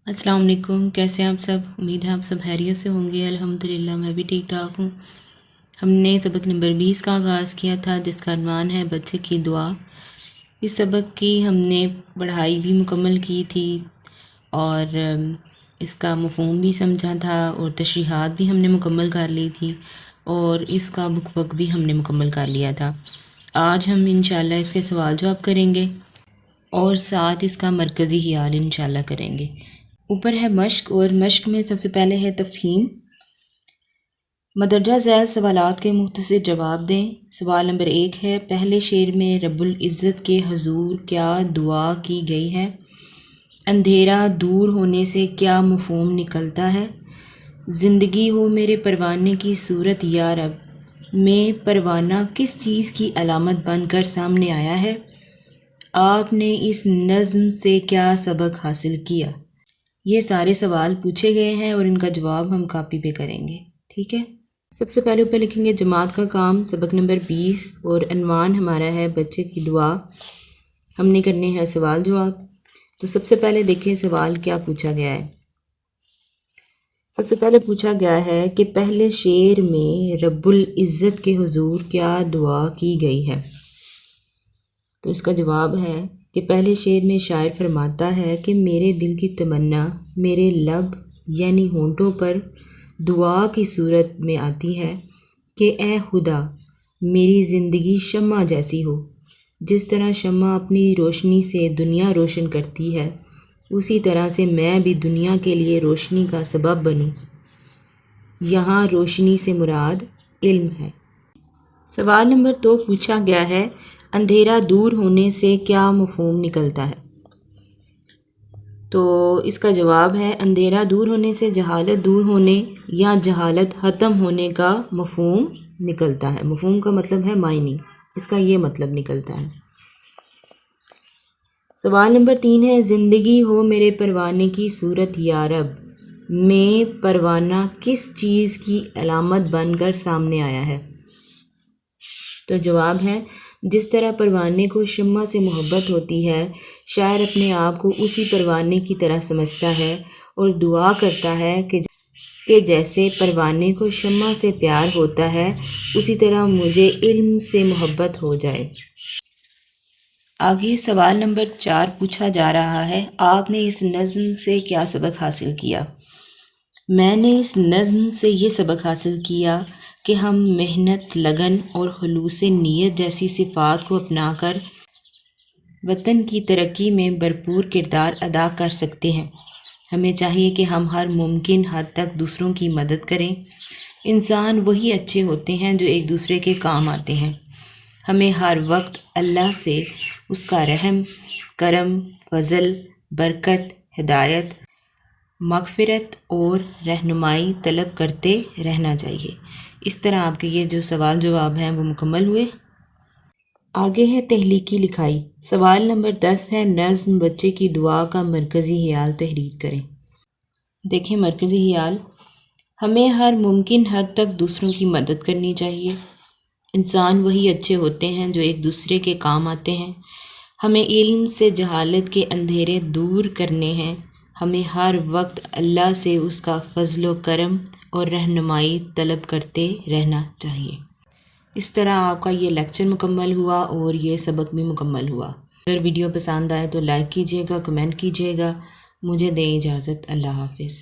अस्सलाम वालेकुम। कैसे हैं आप सब? उम्मीद है आप सब खैरियत से होंगे। अल्हम्दुलिल्लाह मैं भी ठीक ठाक हूँ। हमने सबक नंबर 20 का आगाज़ किया था जिसका उन्वान है बच्चे की दुआ। इस सबक की हमने पढ़ाई भी मुकम्मल की थी और इसका मफ़हूम भी समझा था और तशरीहात भी हमने मुकम्मल कर ली थी और इसका बुक वर्क भी हमने मुकम्मल कर लिया था। आज हम इंशाल्लाह इसके सवाल जवाब करेंगे और साथ इसका मरकज़ी ख़याल इंशाल्लाह करेंगे। ऊपर है मश्क और मश्क में सबसे पहले है तफ़हीम। मदरजा ज़ैल सवालात के मुख्तसर जवाब दें। सवाल नंबर 1 है, पहले शेर में रब्बुल इज़्ज़त के हुज़ूर क्या दुआ की गई है? अंधेरा दूर होने से क्या मफ़हूम निकलता है? ज़िंदगी हो मेरे परवाने की सूरत या रब में परवाना किस चीज़ की अलामत बनकर सामने आया है? आपने इस नज़्म से क्या सबक हासिल किया? ये सारे सवाल पूछे गए हैं और इनका जवाब हम कापी पे करेंगे। ठीक है, सबसे पहले ऊपर लिखेंगे जमात का काम, सबक नंबर 20 और अनवान हमारा है बच्चे की दुआ। हमने करने हैं सवाल जवाब। तो सबसे पहले देखें सवाल क्या पूछा गया है। सबसे पहले पूछा गया है कि पहले शेर में रब्बुल इज़्ज़त के हुज़ूर क्या दुआ की गई है। तो इसका जवाब है कि पहले शेर में शायर फरमाता है कि मेरे दिल की तमन्ना मेरे लब यानी होंठों पर दुआ की सूरत में आती है कि ए खुदा मेरी ज़िंदगी शम्मा जैसी हो। जिस तरह शम्मा अपनी रोशनी से दुनिया रोशन करती है उसी तरह से मैं भी दुनिया के लिए रोशनी का सबब बनूं। यहाँ रोशनी से मुराद इल्म है। सवाल नंबर 2 पूछा गया है, अंधेरा दूर होने से क्या मफ़हूम निकलता है? तो इसका जवाब है अंधेरा दूर होने से जहालत दूर होने या जहालत ख़त्म होने का मफ़हूम निकलता है। मफ़हूम का मतलब है मायने, इसका ये मतलब निकलता है। सवाल नंबर 3 है, ज़िंदगी हो मेरे परवाने की सूरत या रब में परवाना किस चीज़ की अलामत बनकर सामने आया है? तो जवाब है जिस तरह परवाने को शम्मा से मोहब्बत होती है शायर अपने आप को उसी परवाने की तरह समझता है और दुआ करता है कि जैसे परवाने को शम्मा से प्यार होता है उसी तरह मुझे इल्म से मोहब्बत हो जाए। आगे सवाल नंबर 4 पूछा जा रहा है, आपने इस नज़्म से क्या सबक हासिल किया? मैंने इस नज़्म से ये सबक हासिल किया कि हम मेहनत, लगन और खुलूस नीयत जैसी सिफ़ात को अपनाकर वतन की तरक्की में भरपूर किरदार अदा कर सकते हैं। हमें चाहिए कि हम हर मुमकिन हद तक दूसरों की मदद करें। इंसान वही अच्छे होते हैं जो एक दूसरे के काम आते हैं। हमें हर वक्त अल्लाह से उसका रहम, करम, फजल, बरकत, हिदायत, मग़फ़िरत और रहनुमाई तलब करते रहना चाहिए। इस तरह आपके ये जो सवाल जवाब हैं वो मुकम्मल हुए। आगे है तहलीकी लिखाई। सवाल नंबर 10 है, नज़्म बच्चे की दुआ का मरकज़ी ख़याल तहरीर करें। देखें मरकज़ी ख़याल, हमें हर मुमकिन हद तक दूसरों की मदद करनी चाहिए। इंसान वही अच्छे होते हैं जो एक दूसरे के काम आते हैं। हमें इल्म से जहालत के अंधेरे दूर करने हैं। हमें हर वक्त अल्लाह से उसका फ़ज़ल व करम और रहनुमाई तलब करते रहना चाहिए। इस तरह आपका ये लेक्चर मुकम्मल हुआ और ये सबक भी मुकम्मल हुआ। अगर वीडियो पसंद आए तो लाइक कीजिएगा, कमेंट कीजिएगा। मुझे दें इजाज़त। अल्लाह हाफ़िज़।